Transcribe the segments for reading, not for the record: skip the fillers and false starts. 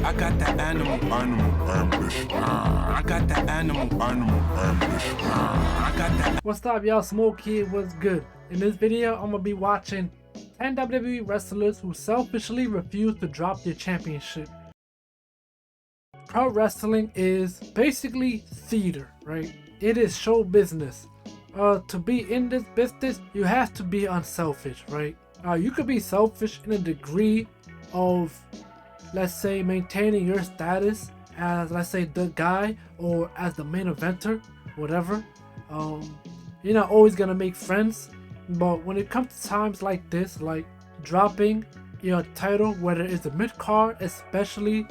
I got that animal ambition. I got that animal ambition. I got that. What's up, y'all? Smoak here. What's good? In this video, I'm gonna be watching 10 WWE wrestlers who selfishly refuse to drop their championship. Pro wrestling is basically theater, right? It is show business. To be in this business, you have to be unselfish, right? You could be selfish in a degree of, let's say, maintaining your status as, let's say, the guy or as the main eventer, whatever. You're not always gonna make friends, but when it comes to times like this, like dropping your title, whether it's a mid-card, especially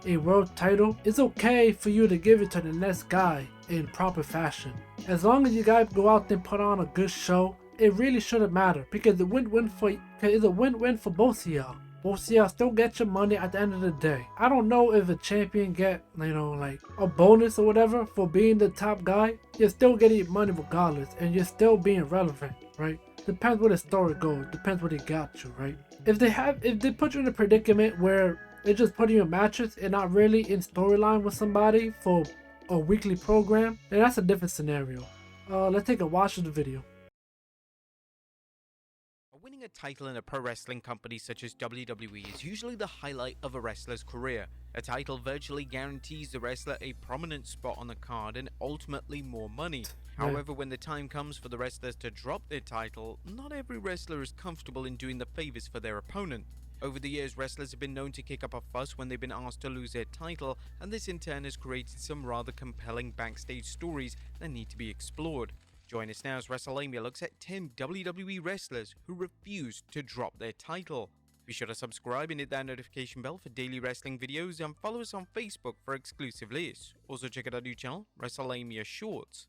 a world title, it's okay for you to give it to the next guy in proper fashion. As long as you guys go out there and put on a good show, it really shouldn't matter, because it's a win-win for both of y'all. Both of y'all still get your money at the end of the day. I don't know if a champion get, like a bonus or whatever for being the top guy. You're still getting money regardless, and you're still being relevant, right? Depends where the story goes. Depends where they got you, right? If they put you in a predicament where they're just putting you in matches and not really in storyline with somebody for a weekly program, then that's a different scenario. Let's take a watch of the video. Winning a title in a pro wrestling company such as WWE is usually the highlight of a wrestler's career. A title virtually guarantees the wrestler a prominent spot on the card and ultimately more money. However, when the time comes for the wrestlers to drop their title, not every wrestler is comfortable in doing the favors for their opponent. Over the years, wrestlers have been known to kick up a fuss when they've been asked to lose their title, and this in turn has created some rather compelling backstage stories that need to be explored. Join us now as WrestleMania looks at 10 WWE wrestlers who refused to drop their title. Be sure to subscribe and hit that notification bell for daily wrestling videos, and follow us on Facebook for exclusive lists. Also check out our new channel, WrestleMania Shorts.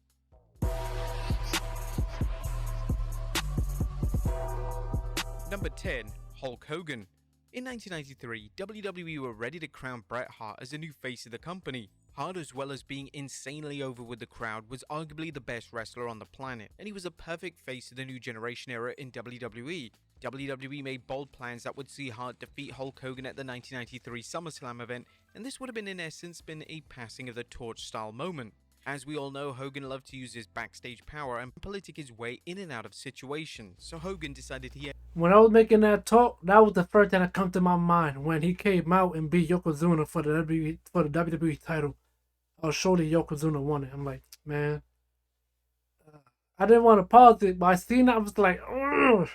Number 10. Hulk Hogan. In 1993, WWE were ready to crown Bret Hart as the new face of the company. Hart, as well as being insanely over with the crowd, was arguably the best wrestler on the planet, and he was a perfect face of the new generation era in WWE. WWE made bold plans that would see Hart defeat Hulk Hogan at the 1993 SummerSlam event, and this would have been in essence a passing of the torch style moment. As we all know, Hogan loved to use his backstage power and politic his way in and out of situations, so Hogan decided he had... When I was making that talk, that was the first thing that come to my mind when he came out and beat Yokozuna for the WWE title. Surely Yokozuna won it. I'm like, man, I didn't want to pause it, but I seen that, I was like, ugh.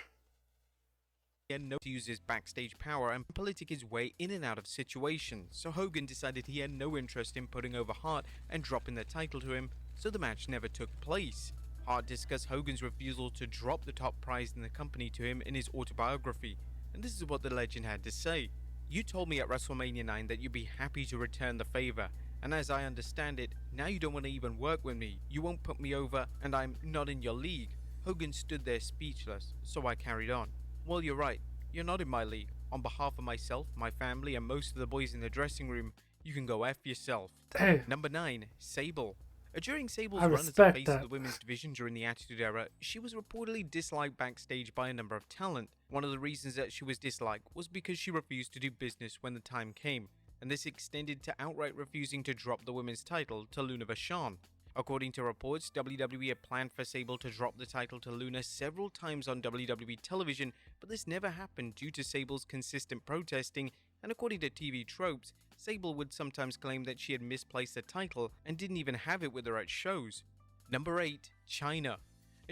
He had no to use his backstage power and politic his way in and out of situations, so Hogan decided he had no interest in putting over Hart and dropping the title to him, so the match never took place. Hart discussed Hogan's refusal to drop the top prize in the company to him in his autobiography, and this is what the legend had to say. "You told me at WrestleMania 9 that you'd be happy to return the favor, and as I understand it, now you don't want to even work with me, you won't put me over, and I'm not in your league." Hogan stood there speechless, so I carried on. "Well, you're right, you're not in my league. On behalf of myself, my family, and most of the boys in the dressing room, you can go F yourself." Damn. Number 9. Sable. During Sable's I run as the respect face that. of the women's division during the Attitude Era, she was reportedly disliked backstage by a number of talent. One of the reasons that she was disliked was because she refused to do business when the time came, and this extended to outright refusing to drop the women's title to Luna Vachon. According to reports, WWE had planned for Sable to drop the title to Luna several times on WWE television, but this never happened due to Sable's consistent protesting, and according to TV tropes, Sable would sometimes claim that she had misplaced the title and didn't even have it with her at shows. Number 8. Chyna.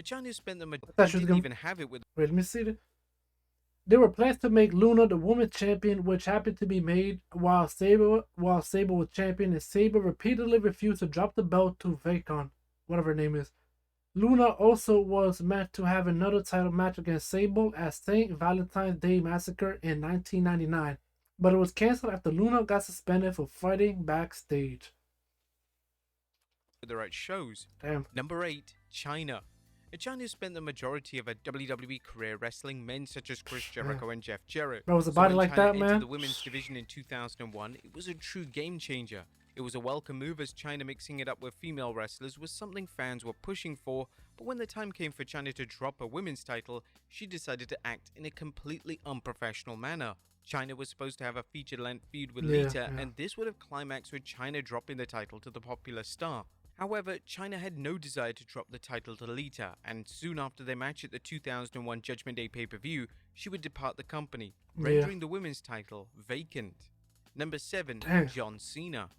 Chyna spent the didn't even have it with... Wait, let me see it. There were plans to make Luna the women's champion, which happened to be made while Sable was champion, and Sable repeatedly refused to drop the belt to Vacon, whatever her name is. Luna also was meant to have another title match against Sable at St. Valentine's Day Massacre in 1999, but it was cancelled after Luna got suspended for fighting backstage. They're at shows. Damn. Number 8. Chyna. Chyna spent the majority of her WWE career wrestling men such as Chris Jericho and Jeff Jarrett. Bro, was a body when like Chyna that, entered man? the women's division in 2001, it was a true game changer. It was a welcome move as China mixing it up with female wrestlers was something fans were pushing for, but when the time came for China to drop a women's title, she decided to act in a completely unprofessional manner. China was supposed to have a feature-length feud with Lita, and this would have climaxed with China dropping the title to the popular star. However, China had no desire to drop the title to Lita, and soon after their match at the 2001 Judgment Day pay-per-view, she would depart the company, rendering the women's title vacant. Number 7. John Cena.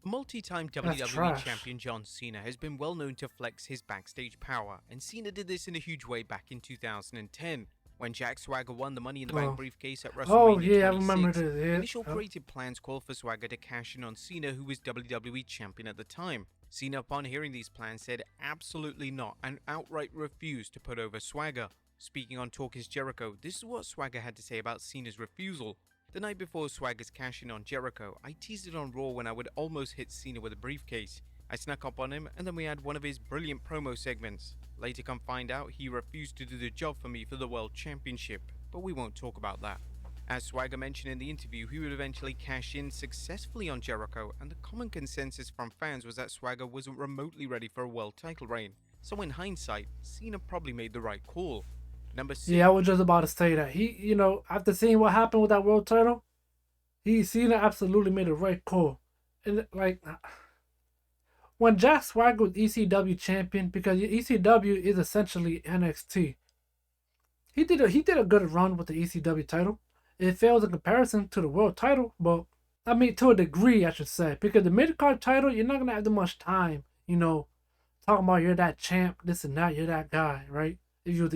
Multi-time WWE champion John Cena has been well known to flex his backstage power, and Cena did this in a huge way back in 2010. When Jack Swagger won the Money in the Bank briefcase at WrestleMania 26, I remember this. initial creative plans called for Swagger to cash in on Cena, who was WWE champion at the time. Cena, upon hearing these plans, said absolutely not and outright refused to put over Swagger. Speaking on Talk Is Jericho, this is what Swagger had to say about Cena's refusal. The night before Swagger's cash-in on Jericho, I teased it on Raw when I would almost hit Cena with a briefcase. I snuck up on him, and then we had one of his brilliant promo segments. Later come find out, he refused to do the job for me for the World Championship, but we won't talk about that. As Swagger mentioned in the interview, he would eventually cash in successfully on Jericho, and the common consensus from fans was that Swagger wasn't remotely ready for a world title reign. So in hindsight, Cena probably made the right call. Number 6. Yeah, I was just about to say that. He, after seeing what happened with that world title, Cena absolutely made the right call. And when Jack Swagger was ECW champion, because ECW is essentially NXT, he did a good run with the ECW title. It fails in comparison to the world title, but I mean to a degree, I should say, because the mid-card title, you're not gonna have that much time, talking about you're that champ, this and that, you're that guy, right? If you're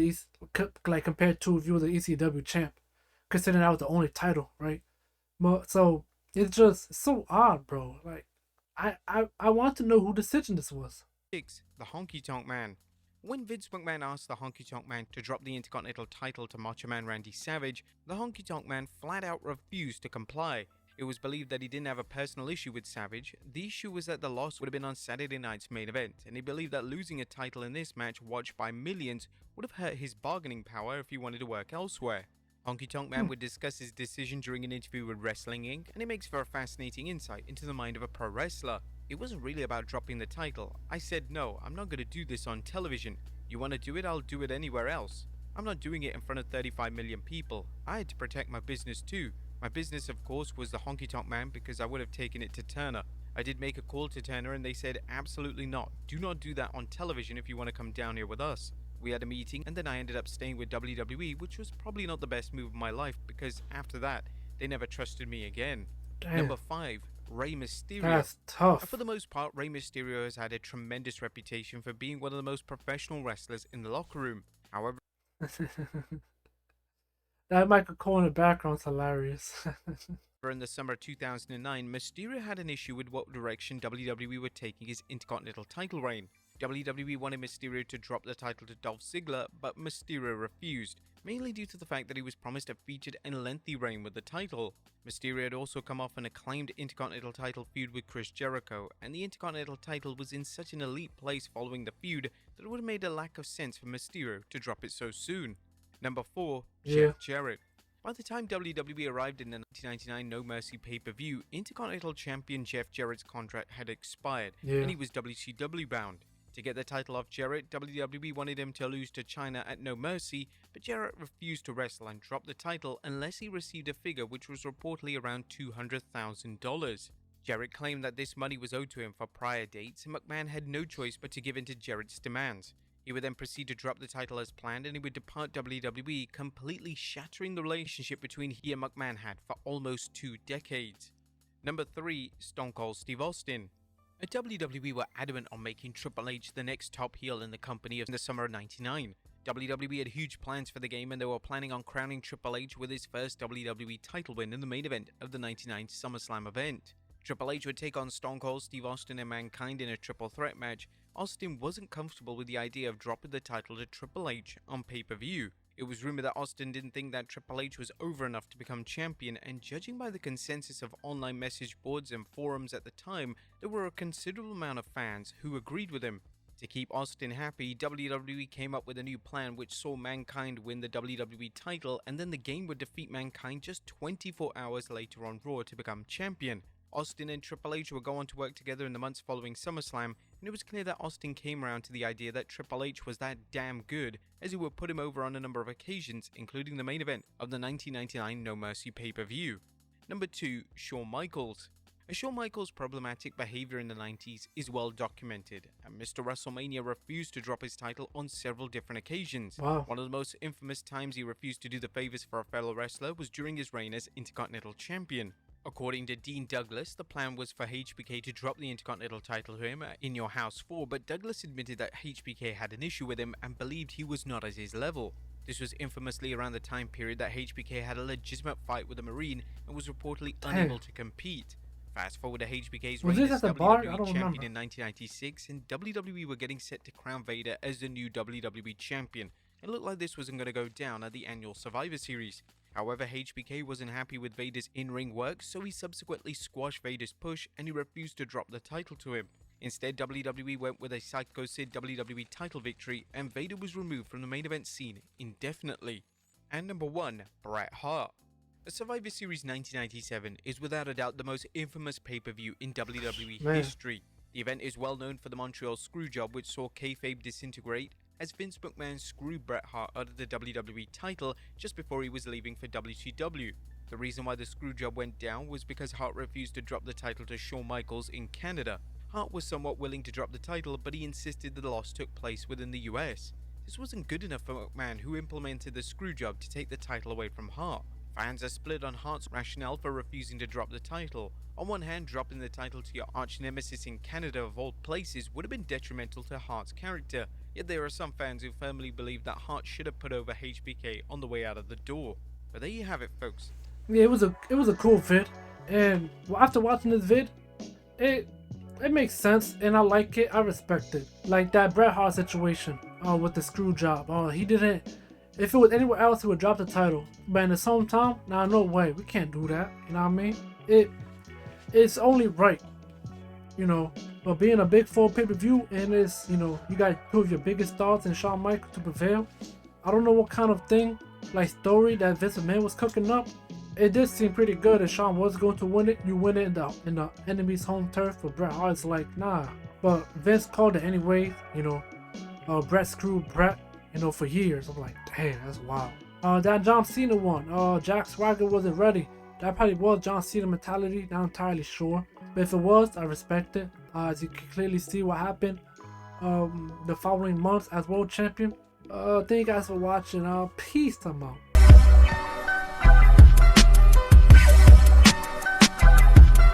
compared to if you were the ECW champ, considering that was the only title, right? But so it's just so odd, bro. Like I want to know who decision this was. 6. The Honky Tonk Man. When Vince McMahon asked the Honky Tonk Man to drop the Intercontinental title to Macho Man Randy Savage, the Honky Tonk Man flat out refused to comply. It was believed that he didn't have a personal issue with Savage. The issue was that the loss would have been on Saturday night's main event, and he believed that losing a title in this match watched by millions would have hurt his bargaining power if he wanted to work elsewhere. Honky Tonk Man would discuss his decision during an interview with Wrestling Inc., and it makes for a fascinating insight into the mind of a pro wrestler. It wasn't really about dropping the title. I said, no, I'm not going to do this on television. You want to do it, I'll do it anywhere else. I'm not doing it in front of 35 million people. I had to protect my business too. My business, of course, was the Honky Tonk Man because I would have taken it to Turner. I did make a call to Turner and they said, absolutely not. Do not do that on television if you want to come down here with us. We had a meeting and then I ended up staying with WWE, which was probably not the best move of my life because after that, they never trusted me again. Damn. Number 5. Rey Mysterio. That's tough. For the most part, Rey Mysterio has had a tremendous reputation for being one of the most professional wrestlers in the locker room. However, that Michael Cole in the background is hilarious. in the summer of 2009, Mysterio had an issue with what direction WWE were taking his Intercontinental title reign. WWE wanted Mysterio to drop the title to Dolph Ziggler, but Mysterio refused, mainly due to the fact that he was promised a featured and lengthy reign with the title. Mysterio had also come off an acclaimed Intercontinental title feud with Chris Jericho, and the Intercontinental title was in such an elite place following the feud that it would have made a lack of sense for Mysterio to drop it so soon. Number 4. Jeff Jarrett. By the time WWE arrived in the 1999 No Mercy pay-per-view, Intercontinental Champion Jeff Jarrett's contract had expired, and he was WCW bound. To get the title off Jarrett, WWE wanted him to lose to China at No Mercy, but Jarrett refused to wrestle and dropped the title unless he received a figure which was reportedly around $200,000. Jarrett claimed that this money was owed to him for prior dates, and McMahon had no choice but to give in to Jarrett's demands. He would then proceed to drop the title as planned, and he would depart WWE, completely shattering the relationship between he and McMahon had for almost 2 decades. Number 3. Stone Cold Steve Austin. WWE were adamant on making Triple H the next top heel in the company in the summer of '99. WWE had huge plans for the game and they were planning on crowning Triple H with his first WWE title win in the main event of the '99 SummerSlam event. Triple H would take on Stone Cold Steve Austin and Mankind in a triple threat match. Austin wasn't comfortable with the idea of dropping the title to Triple H on pay-per-view. It was rumored that Austin didn't think that Triple H was over enough to become champion, and judging by the consensus of online message boards and forums at the time, there were a considerable amount of fans who agreed with him. To keep Austin happy, WWE came up with a new plan which saw Mankind win the WWE title, and then the game would defeat Mankind just 24 hours later on Raw to become champion. Austin and Triple H would go on to work together in the months following SummerSlam, and it was clear that Austin came around to the idea that Triple H was that damn good, as he would put him over on a number of occasions, including the main event of the 1999 No Mercy pay-per-view. Number 2. Shawn Michaels. Shawn Michaels' problematic behavior in the 90s is well documented, and Mr. WrestleMania refused to drop his title on several different occasions. Wow. One of the most infamous times he refused to do the favors for a fellow wrestler was during his reign as Intercontinental Champion. According to Dean Douglas, the plan was for HBK to drop the Intercontinental title to him in Your House 4, but Douglas admitted that HBK had an issue with him and believed he was not at his level. This was infamously around the time period that HBK had a legitimate fight with a Marine and was reportedly unable to compete. Fast forward to HBK's reign as WWE Champion in 1996, and WWE were getting set to crown Vader as the new WWE Champion. It looked like this wasn't going to go down at the annual Survivor Series. However, HBK wasn't happy with Vader's in-ring work, so he subsequently squashed Vader's push and he refused to drop the title to him. Instead, WWE went with a Psycho Sid WWE title victory, and Vader was removed from the main event scene indefinitely. And number 1, Bret Hart. Survivor Series 1997 is without a doubt the most infamous pay-per-view in WWE history. The event is well known for the Montreal Screwjob, which saw kayfabe disintegrate as Vince McMahon screwed Bret Hart out of the WWE title just before he was leaving for WCW. The reason why the Screwjob went down was because Hart refused to drop the title to Shawn Michaels in Canada. Hart was somewhat willing to drop the title, but he insisted that the loss took place within the US. This wasn't good enough for McMahon, who implemented the Screwjob to take the title away from Hart. Fans are split on Hart's rationale for refusing to drop the title. On one hand, dropping the title to your arch nemesis in Canada of all places would have been detrimental to Hart's character, yet there are some fans who firmly believe that Hart should have put over HBK on the way out of the door. But there you have it, folks. Yeah, it was a cool vid, and after watching this vid, it makes sense, and I like it. I respect it. Like that Bret Hart situation, with the screw job. He didn't. If it was anywhere else, he would drop the title. But in his hometown, nah, no way. We can't do that. You know what I mean? It's only right, you know. But being a big 4 pay-per-view, and it's, you know, you got 2 of your biggest stars in Shawn Michaels to prevail. I don't know what kind of thing, like story that Vince McMahon was cooking up. It did seem pretty good, and Shawn was going to win it. You win it in the enemy's home turf. But Bret Hart's like, nah. But Vince called it anyway. You know, Bret screwed Bret, you know, for years. I'm like, damn, that's wild. That John Cena one, Jack Swagger wasn't ready. That probably was John Cena mentality, not entirely sure. But if it was, I respect it. As you can clearly see what happened the following months as world champion. Thank you guys for watching. Peace, I'm out.